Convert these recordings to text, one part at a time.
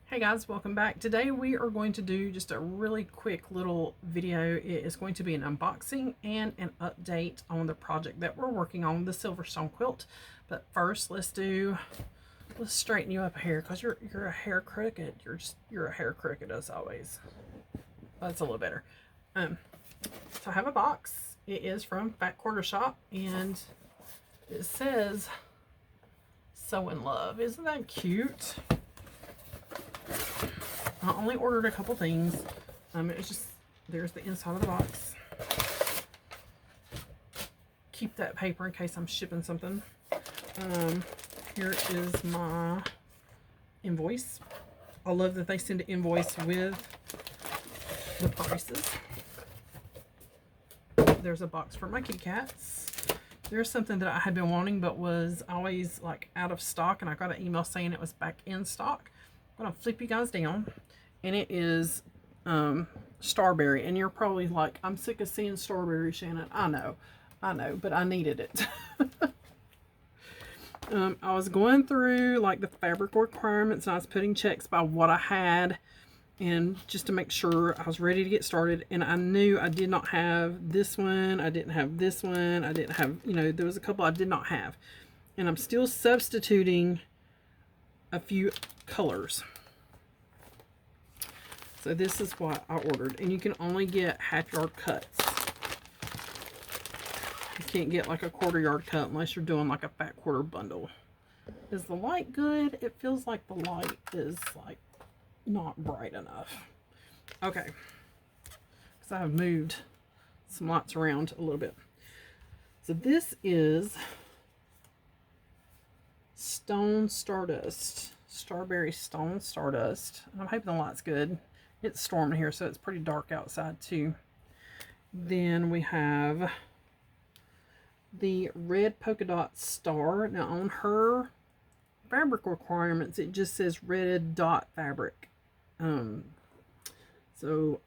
Hey guys, welcome back. Today we are going to do just a really quick little video. It is going to be an unboxing and an update on the project that we're working on, the Silverstone quilt. But first, let's straighten you up here because you're a hair crooked. You're a hair crooked as always. That's a little better. So I have a box. It is from Fat Quarter Shop and it says "So in Love." Isn't that cute? I only ordered a couple things. It's just, there's the inside of the box. Keep that paper in case I'm shipping something. Here is my invoice. I love that they send an invoice with the prices. There's a box for my kitty cats. There's something that I had been wanting but was always like out of stock, and I got an email saying it was back in stock. I'm gonna flip you guys down, and it is Starberry. And you're probably like, I'm sick of seeing Starberry, Shannon. I know, but I needed it. I was going through like the fabric requirements, and I was putting checks by what I had, and just to make sure I was ready to get started. And I knew I did not have this one, I didn't have this one, I didn't have, you know, there was a couple I did not have, and I'm still substituting a few colors. So this is what I ordered, and you can only get half-yard cuts. You can't get like a quarter-yard cut unless you're doing like a fat quarter bundle. Is the light good? It feels like the light is like not bright enough. Okay, because I have moved some lights around a little bit. So this is Stone Stardust, Starberry Stone Stardust. I'm hoping the light's good. It's storming here, so it's pretty dark outside too. Then we have the red polka dot star. Now on her fabric requirements, it just says red dot fabric. So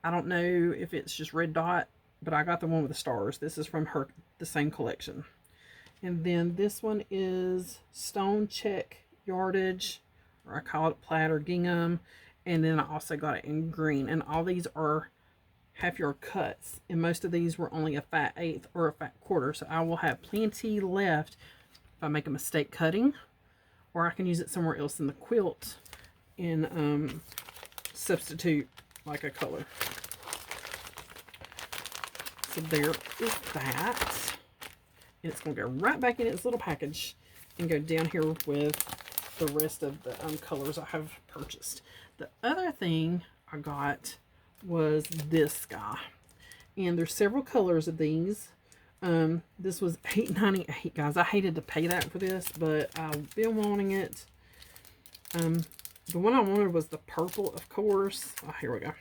I don't know if it's just red dot, but I got the one with the stars. This is from her, the same collection. And then this one is stone check yardage, or I call it plaid or gingham. And then I also got it in green. And all these are half-yard cuts. And most of these were only a fat eighth or a fat quarter. So I will have plenty left if I make a mistake cutting. Or I can use it somewhere else in the quilt and substitute like a color. So there is that. And it's going to go right back in its little package and go down here with the rest of the colors I have purchased. The other thing I got was this guy. And there's several colors of these. This was $8.98, guys. I hated to pay that for this, but I've been wanting it. The one I wanted was the purple, of course. Oh, here we go.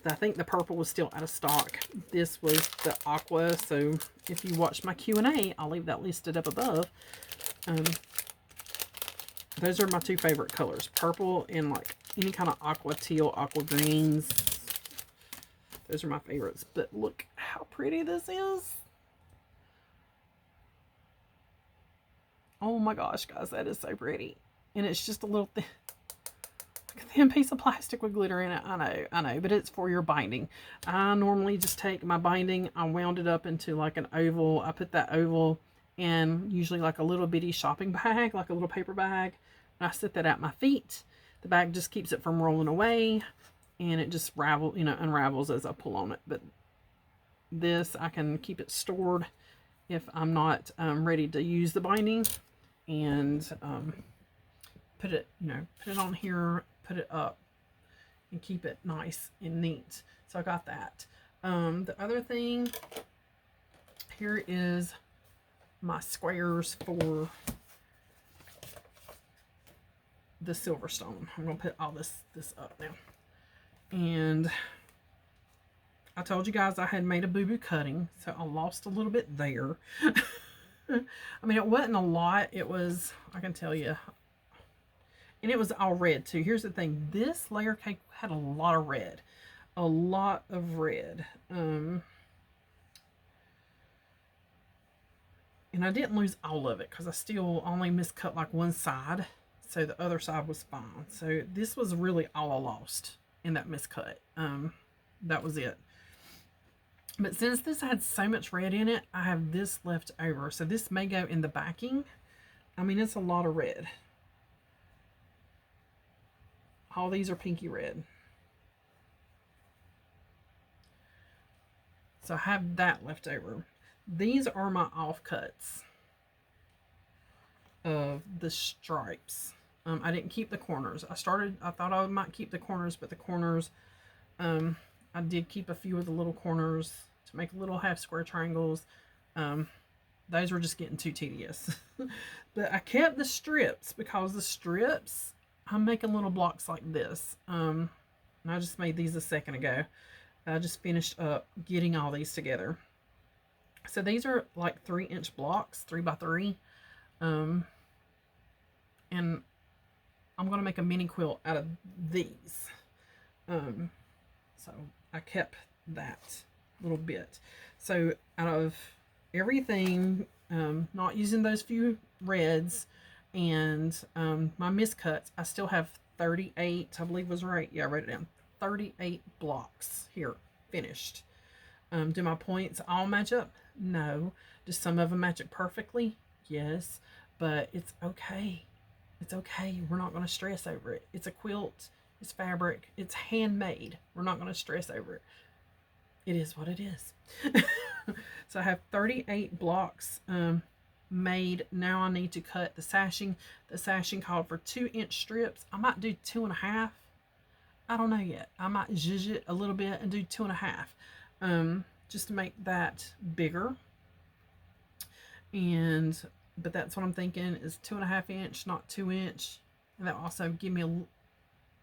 I think the purple was still out of stock. This was the aqua, so if you watch my Q&A, I'll leave that listed up above. Those are my two favorite colors, purple and like any kind of aqua teal, aqua greens. Those are my favorites. But look how pretty this is. Oh my gosh, guys, that is so pretty. And it's just a little thin piece of plastic with glitter in it. I know, but it's for your binding. I normally just take my binding, I wound it up into like an oval. I put that oval in usually like a little bitty shopping bag, like a little paper bag. And I set that at my feet. The bag just keeps it from rolling away, and it just unravels as I pull on it. But this, I can keep it stored if I'm not ready to use the binding, and put it on here, put it up, and keep it nice and neat. So I got that. The other thing here is my squares for the Silverstone. I'm gonna put all this up now. And I told you guys I had made a boo-boo cutting, so I lost a little bit there. I mean, it wasn't a lot. It was, I can tell you, and it was all red too. Here's the thing, this layer cake had a lot of red. And I didn't lose all of it because I still only miscut like one side. so the other side was fine. So this was really all I lost in that miscut. That was it. But since this had so much red in it, I have this left over. So this may go in the backing. I mean, it's a lot of red. All these are pinky red. So I have that left over. These are my offcuts of the stripes. I didn't keep the corners. I thought I might keep the corners, but the corners, I did keep a few of the little corners to make little half square triangles. Those were just getting too tedious. But I kept the strips because the strips, I'm making little blocks like this. And I just made these a second ago. I just finished up getting all these together. So these are like 3-inch blocks, 3 by 3. And I'm going to make a mini quilt out of these. So I kept that little bit. So out of everything, not using those few reds and my miscuts, I still have 38, I believe was right. Yeah, I wrote it down. 38 blocks here finished. Do my points all match up? No. Do some of them match it perfectly? Yes. But it's okay. It's okay. We're not going to stress over it. It's a quilt. It's fabric. It's handmade. We're not going to stress over it. It is what it is. So I have 38 blocks made. Now I need to cut the sashing. The sashing called for 2-inch strips. I might do 2.5. I don't know yet. I might zhuzh it a little bit and do 2.5. Just to make that bigger. But that's what I'm thinking is 2.5 inch, not 2 inch. And that also give me a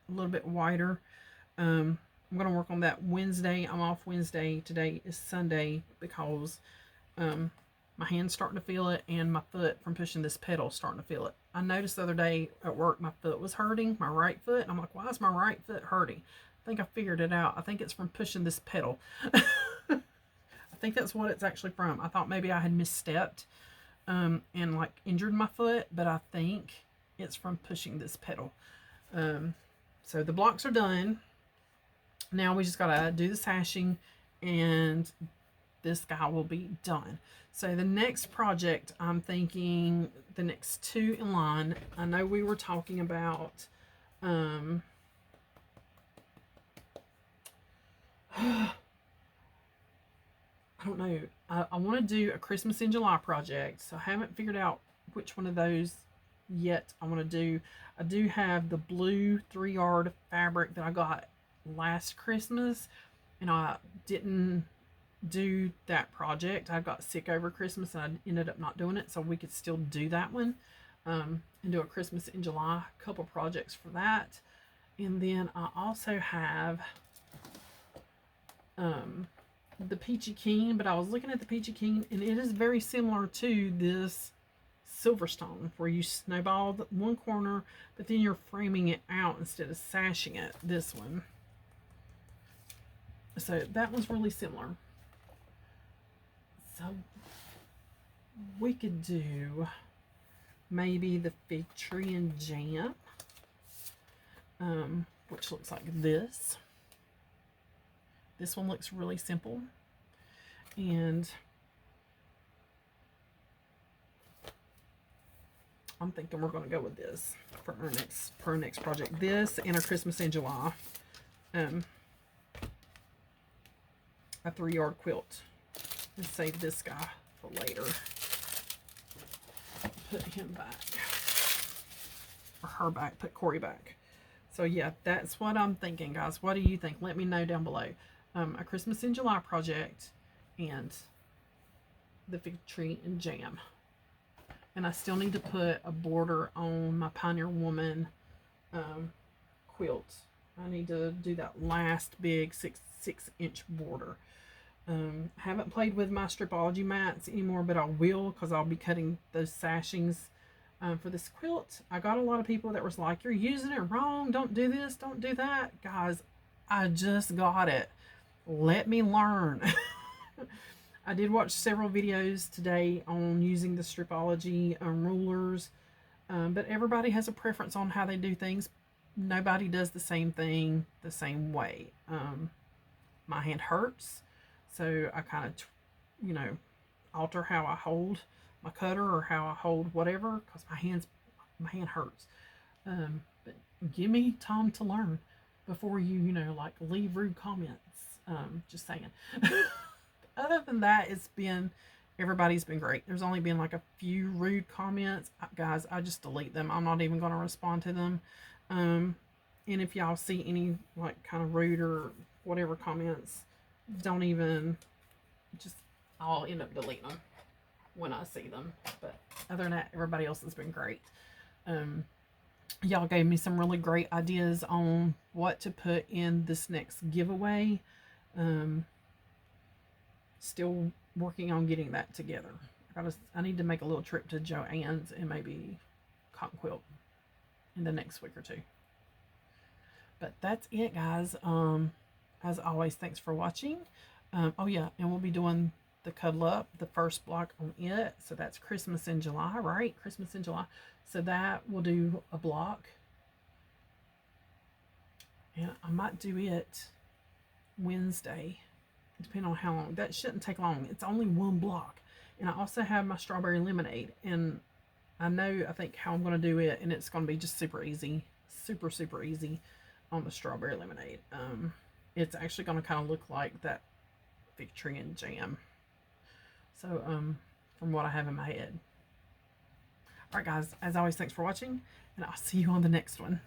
little bit wider. I'm going to work on that Wednesday. I'm off Wednesday. Today is Sunday because my hand's starting to feel it and my foot from pushing this pedal starting to feel it. I noticed the other day at work my foot was hurting, my right foot. And I'm like, why is my right foot hurting? I think I figured it out. I think it's from pushing this pedal. I think that's what it's actually from. I thought maybe I had misstepped and like injured my foot, but I think it's from pushing this pedal. So the blocks are done. Now we just gotta do the sashing and this guy will be done. So the next project, I'm thinking the next 2 in line. I know we were talking about I don't know. I want to do a Christmas in July project. So I haven't figured out which one of those yet I want to do. I do have the blue 3-yard fabric that I got last Christmas. And I didn't do that project. I got sick over Christmas and I ended up not doing it. So we could still do that one. And do a Christmas in July. A couple projects for that. And then I also have the Peachy Keen, but I was looking at the Peachy Keen and it is very similar to this Silverstone where you snowball one corner but then you're framing it out instead of sashing it, this one. So that was really similar. So we could do maybe the Fig Tree and Jam, which looks like this. This one looks really simple, and I'm thinking we're going to go with this for our next project. This and our Christmas in July, a 3-yard quilt, and save this guy for later. Put him back, or her back. Put Corey back. So yeah, that's what I'm thinking, guys. What do you think? Let me know down below. A Christmas in July project and the Fig Tree and Jam. And I still need to put a border on my Pioneer Woman quilt. I need to do that last big 6-inch border. I haven't played with my stripology mats anymore, but I will because I'll be cutting those sashings for this quilt. I got a lot of people that was like, you're using it wrong. Don't do this. Don't do that. Guys, I just got it. Let me learn. I did watch several videos today on using the stripology rulers But everybody has a preference on how they do things. Nobody does the same thing the same way. My hand hurts, so I kind of, you know, alter how I hold my cutter or how I hold whatever, because my hand hurts. But give me time to learn before you know, like leave rude comments. Just saying. Other than that, everybody's been great. There's only been like a few rude comments. Guys, I just delete them. I'm not even going to respond to them. And if y'all see any like kind of rude or whatever comments, don't even, just, I'll end up deleting them when I see them. But other than that, everybody else has been great. Y'all gave me some really great ideas on what to put in this next giveaway. Still working on getting that together. I need to make a little trip to Joann's and maybe Cotton Quilt in the next week or two. But that's it, guys. As always, thanks for watching. Oh yeah, and we'll be doing the Cuddle Up, the first block on it. So that's Christmas in July, right? Christmas in July. So that we'll do a block. And I might do it Wednesday, depending on how long. That shouldn't take long. It's only one block. And I also have my strawberry lemonade. And I think how I'm going to do it. And it's going to be just super easy. Super, super easy on the strawberry lemonade. It's actually going to kind of look like that fig tree and jam. So, from what I have in my head. Alright guys, as always, thanks for watching. And I'll see you on the next one.